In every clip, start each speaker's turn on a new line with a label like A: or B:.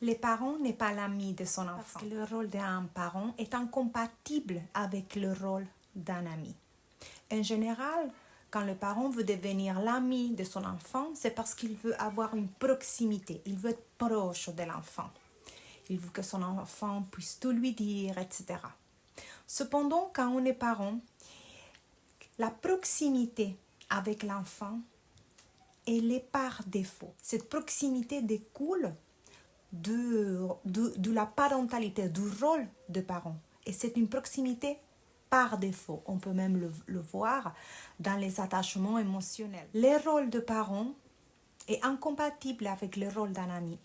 A: Le parent n'est pas l'ami de son enfant. Parce que le rôle d'un parent est incompatible avec le rôle d'un ami. En général, quand le parent veut devenir l'ami de son enfant, c'est parce qu'il veut avoir une proximité, il veut être proche de l'enfant. Il veut que son enfant puisse tout lui dire, etc. Cependant, quand on est parent, la proximité avec l'enfant, elle est par défaut. Cette proximité découle de la parentalité, du rôle de parent. Et c'est une proximité par défaut. On peut même le voir dans les attachements émotionnels. Le rôle de parent est incompatible avec le rôle d'un ami.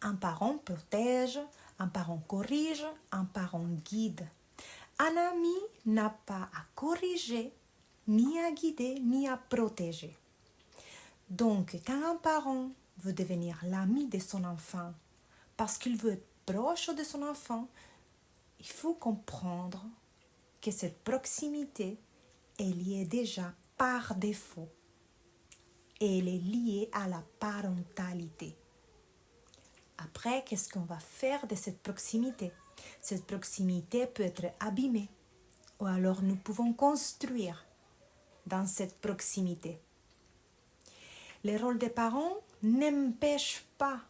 A: Un parent protège, un parent corrige, un parent guide. Un ami n'a pas à corriger, ni à guider, ni à protéger. Donc, quand un parent veut devenir l'ami de son enfant, parce qu'il veut être proche de son enfant, il faut comprendre que cette proximité est liée déjà par défaut et elle est liée à la parentalité. Après, qu'est-ce qu'on va faire de cette proximité? Cette proximité peut être abîmée ou alors nous pouvons construire dans cette proximité. Le rôle des parents n'empêche pas,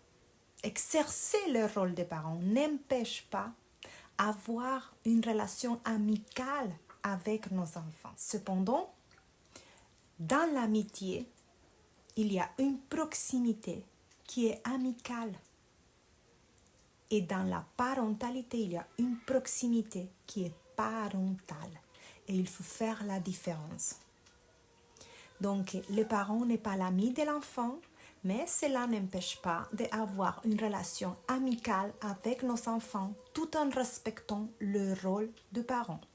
A: exercer le rôle des parents n'empêche pas avoir une relation amicale avec nos enfants. Cependant, dans l'amitié, il y a une proximité qui est amicale. Et dans la parentalité, il y a une proximité qui est parentale. Et il faut faire la différence. Donc, le parent n'est pas l'ami de l'enfant, mais cela n'empêche pas d'avoir une relation amicale avec nos enfants tout en respectant le rôle de parent.